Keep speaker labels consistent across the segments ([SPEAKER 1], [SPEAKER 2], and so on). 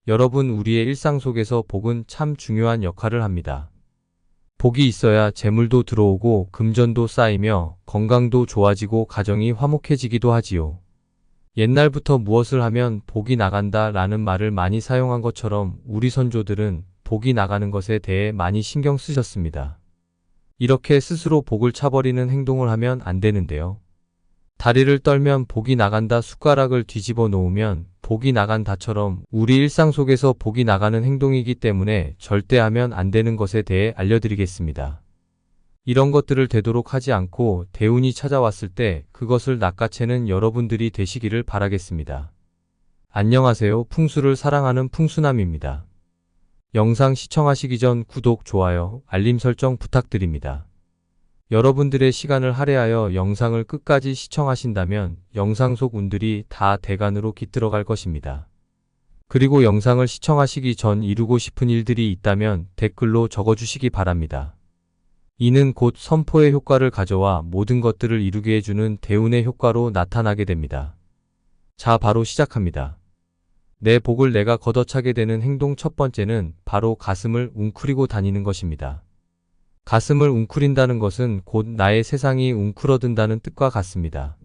[SPEAKER 1] 여러분, 우리의 일상 속에서 복은 참 중요한 역할을 합니다. 복이 있어야 재물도 들어오고 금전도 쌓이며 건강도 좋아지고 가정이 화목해지기도 하지요. 옛날부터 무엇을 하면 복이 나간다 라는 말을 많이 사용한 것처럼 우리 선조들은 복이 나가는 것에 대해 많이 신경 쓰셨습니다. 이렇게 스스로 복을 차버리는 행동을 하면 안 되는데요. 다리를 떨면 복이 나간다, 숟가락을 뒤집어 놓으면 복이 나간다처럼 우리 일상 속에서 복이 나가는 행동이기 때문에 절대 하면 안 되는 것에 대해 알려드리겠습니다. 이런 것들을 되도록 하지 않고 대운이 찾아왔을 때 그것을 낚아채는 여러분들이 되시기를 바라겠습니다. 안녕하세요. 풍수를 사랑하는 풍수남입니다. 영상 시청하시기 전 구독, 좋아요, 알림 설정 부탁드립니다. 여러분들의 시간을 할애하여 영상을 끝까지 시청하신다면 영상 속 운들이 다 대간으로 깃들어갈 것입니다. 그리고 영상을 시청하시기 전 이루고 싶은 일들이 있다면 댓글로 적어주시기 바랍니다. 이는 곧 선포의 효과를 가져와 모든 것들을 이루게 해주는 대운의 효과로 나타나게 됩니다. 자, 바로 시작합니다. 내 복을 내가 걷어차게 되는 행동 첫 번째는 바로 가슴을 웅크리고 다니는 것입니다. 가슴을 웅크린다는 것은 곧 나의 세상이 웅크러든다는 뜻과 같습니다.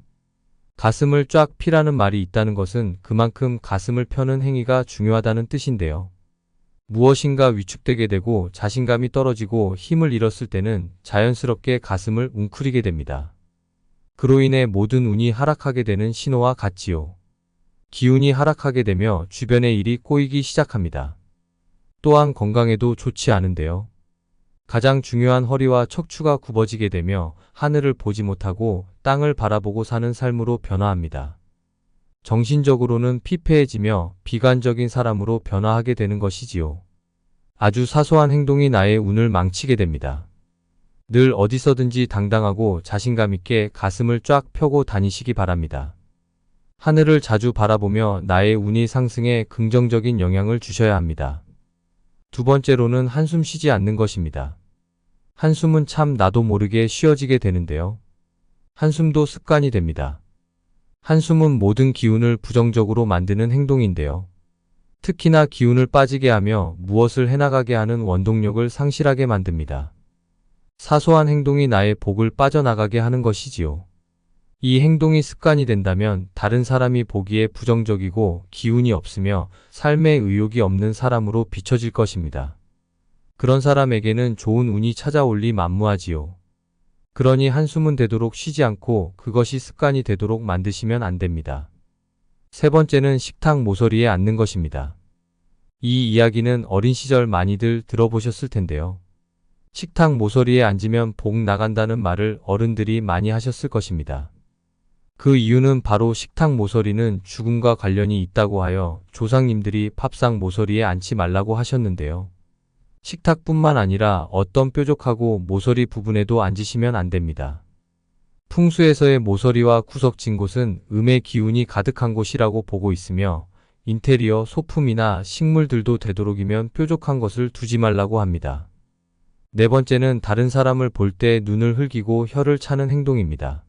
[SPEAKER 1] 가슴을 쫙 피라는 말이 있다는 것은 그만큼 가슴을 펴는 행위가 중요하다는 뜻인데요. 무엇인가 위축되게 되고 자신감이 떨어지고 힘을 잃었을 때는 자연스럽게 가슴을 웅크리게 됩니다. 그로 인해 모든 운이 하락하게 되는 신호와 같지요. 기운이 하락하게 되며 주변의 일이 꼬이기 시작합니다. 또한 건강에도 좋지 않은데요. 가장 중요한 허리와 척추가 굽어지게 되며 하늘을 보지 못하고 땅을 바라보고 사는 삶으로 변화합니다. 정신적으로는 피폐해지며 비관적인 사람으로 변화하게 되는 것이지요. 아주 사소한 행동이 나의 운을 망치게 됩니다. 늘 어디서든지 당당하고 자신감 있게 가슴을 쫙 펴고 다니시기 바랍니다. 하늘을 자주 바라보며 나의 운이 상승에 긍정적인 영향을 주셔야 합니다. 두 번째로는 한숨 쉬지 않는 것입니다. 한숨은 참 나도 모르게 쉬어지게 되는데요. 한숨도 습관이 됩니다. 한숨은 모든 기운을 부정적으로 만드는 행동인데요. 특히나 기운을 빠지게 하며 무엇을 해나가게 하는 원동력을 상실하게 만듭니다. 사소한 행동이 나의 복을 빠져나가게 하는 것이지요. 이 행동이 습관이 된다면 다른 사람이 보기에 부정적이고 기운이 없으며 삶에 의욕이 없는 사람으로 비춰질 것입니다. 그런 사람에게는 좋은 운이 찾아올 리 만무하지요. 그러니 한숨은 되도록 쉬지 않고 그것이 습관이 되도록 만드시면 안 됩니다. 세 번째는 식탁 모서리에 앉는 것입니다. 이 이야기는 어린 시절 많이들 들어보셨을 텐데요. 식탁 모서리에 앉으면 복 나간다는 말을 어른들이 많이 하셨을 것입니다. 그 이유는 바로 식탁 모서리는 죽음과 관련이 있다고 하여 조상님들이 밥상 모서리에 앉지 말라고 하셨는데요. 식탁뿐만 아니라 어떤 뾰족하고 모서리 부분에도 앉으시면 안 됩니다. 풍수에서의 모서리와 구석진 곳은 음의 기운이 가득한 곳이라고 보고 있으며 인테리어, 소품이나 식물들도 되도록이면 뾰족한 것을 두지 말라고 합니다. 네 번째는 다른 사람을 볼 때 눈을 흘기고 혀를 차는 행동입니다.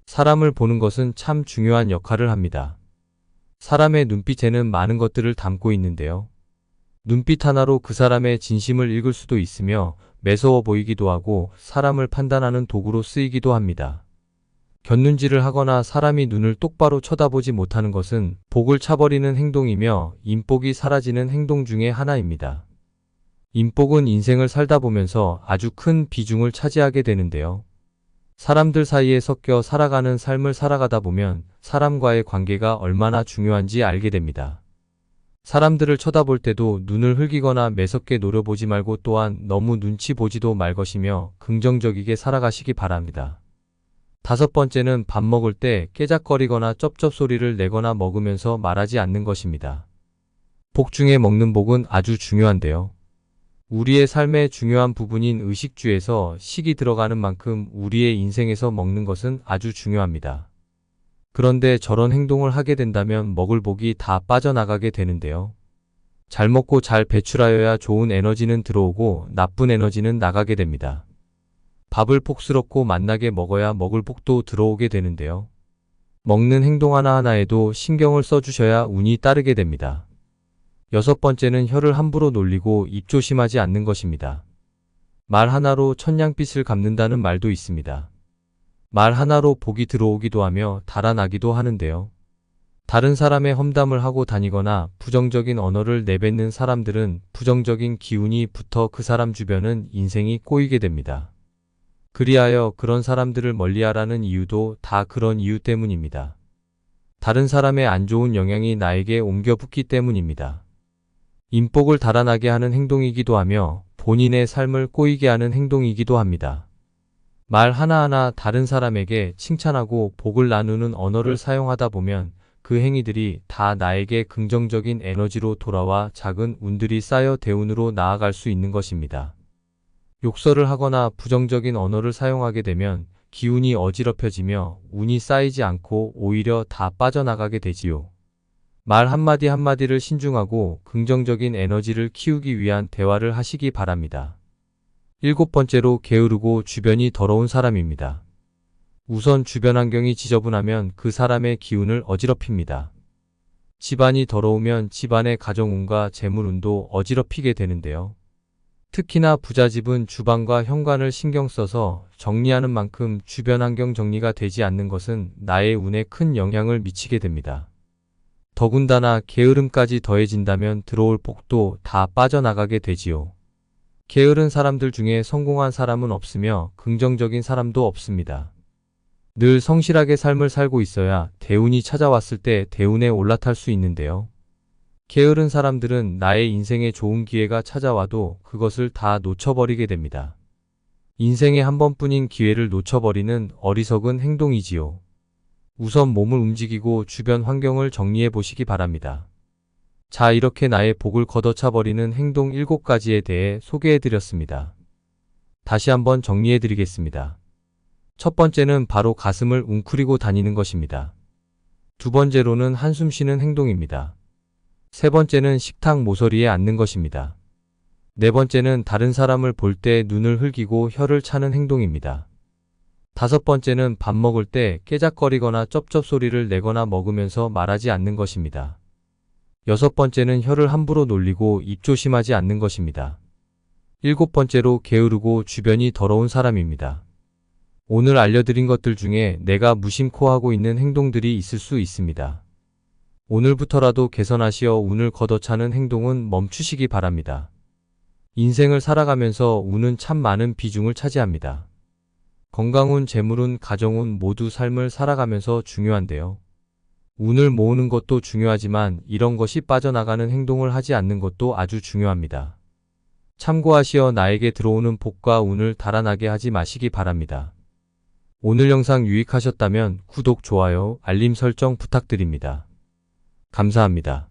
[SPEAKER 1] 사람을 보는 것은 참 중요한 역할을 합니다. 사람의 눈빛에는 많은 것들을 담고 있는데요. 눈빛 하나로 그 사람의 진심을 읽을 수도 있으며 매서워 보이기도 하고 사람을 판단하는 도구로 쓰이기도 합니다. 곁눈질을 하거나 사람이 눈을 똑바로 쳐다보지 못하는 것은 복을 차버리는 행동이며 인복이 사라지는 행동 중에 하나입니다. 인복은 인생을 살다 보면서 아주 큰 비중을 차지하게 되는데요. 사람들 사이에 섞여 살아가는 삶을 살아가다 보면 사람과의 관계가 얼마나 중요한지 알게 됩니다. 사람들을 쳐다볼 때도 눈을 흘기거나 매섭게 노려보지 말고 또한 너무 눈치 보지도 말 것이며 긍정적이게 살아가시기 바랍니다. 다섯 번째는 밥 먹을 때 깨작거리거나 쩝쩝 소리를 내거나 먹으면서 말하지 않는 것입니다. 복 중에 먹는 복은 아주 중요한데요. 우리의 삶의 중요한 부분인 의식주에서 식이 들어가는 만큼 우리의 인생에서 먹는 것은 아주 중요합니다. 그런데 저런 행동을 하게 된다면 먹을 복이 다 빠져나가게 되는데요. 잘 먹고 잘 배출하여야 좋은 에너지는 들어오고 나쁜 에너지는 나가게 됩니다. 밥을 복스럽고 맛나게 먹어야 먹을 복도 들어오게 되는데요. 먹는 행동 하나하나에도 신경을 써주셔야 운이 따르게 됩니다. 여섯 번째는 혀를 함부로 놀리고 입조심하지 않는 것입니다. 말 하나로 천냥빚을 갚는다는 말도 있습니다. 말 하나로 복이 들어오기도 하며 달아나기도 하는데요. 다른 사람의 험담을 하고 다니거나 부정적인 언어를 내뱉는 사람들은 부정적인 기운이 붙어 그 사람 주변은 인생이 꼬이게 됩니다. 그리하여 그런 사람들을 멀리하라는 이유도 다 그런 이유 때문입니다. 다른 사람의 안 좋은 영향이 나에게 옮겨 붙기 때문입니다. 인복을 달아나게 하는 행동이기도 하며 본인의 삶을 꼬이게 하는 행동이기도 합니다. 말 하나하나 다른 사람에게 칭찬하고 복을 나누는 언어를 사용하다 보면 그 행위들이 다 나에게 긍정적인 에너지로 돌아와 작은 운들이 쌓여 대운으로 나아갈 수 있는 것입니다. 욕설을 하거나 부정적인 언어를 사용하게 되면 기운이 어지럽혀지며 운이 쌓이지 않고 오히려 다 빠져나가게 되지요. 말 한마디 한마디를 신중하고 긍정적인 에너지를 키우기 위한 대화를 하시기 바랍니다. 일곱 번째로 게으르고 주변이 더러운 사람입니다. 우선 주변 환경이 지저분하면 그 사람의 기운을 어지럽힙니다. 집안이 더러우면 집안의 가정운과 재물운도 어지럽히게 되는데요. 특히나 부잣집은 주방과 현관을 신경 써서 정리하는 만큼 주변 환경 정리가 되지 않는 것은 나의 운에 큰 영향을 미치게 됩니다. 더군다나 게으름까지 더해진다면 들어올 복도 다 빠져나가게 되지요. 게으른 사람들 중에 성공한 사람은 없으며 긍정적인 사람도 없습니다. 늘 성실하게 삶을 살고 있어야 대운이 찾아왔을 때 대운에 올라탈 수 있는데요. 게으른 사람들은 나의 인생에 좋은 기회가 찾아와도 그것을 다 놓쳐버리게 됩니다. 인생에 한 번뿐인 기회를 놓쳐버리는 어리석은 행동이지요. 우선 몸을 움직이고 주변 환경을 정리해 보시기 바랍니다. 자, 이렇게 나의 복을 걷어차 버리는 행동 7가지에 대해 소개해 드렸습니다. 다시 한번 정리해 드리겠습니다. 첫 번째는 바로 가슴을 웅크리고 다니는 것입니다. 두 번째로는 한숨 쉬는 행동입니다. 세 번째는 식탁 모서리에 앉는 것입니다. 네 번째는 다른 사람을 볼 때 눈을 흘기고 혀를 차는 행동입니다. 다섯 번째는 밥 먹을 때 깨작거리거나 쩝쩝 소리를 내거나 먹으면서 말하지 않는 것입니다. 여섯 번째는 혀를 함부로 놀리고 입조심하지 않는 것입니다. 일곱 번째로 게으르고 주변이 더러운 사람입니다. 오늘 알려드린 것들 중에 내가 무심코 하고 있는 행동들이 있을 수 있습니다. 오늘부터라도 개선하시어 운을 걷어차는 행동은 멈추시기 바랍니다. 인생을 살아가면서 운은 참 많은 비중을 차지합니다. 건강운, 재물운, 가정운 모두 삶을 살아가면서 중요한데요. 운을 모으는 것도 중요하지만 이런 것이 빠져나가는 행동을 하지 않는 것도 아주 중요합니다. 참고하시어 나에게 들어오는 복과 운을 달아나게 하지 마시기 바랍니다. 오늘 영상 유익하셨다면 구독, 좋아요, 알림 설정 부탁드립니다. 감사합니다.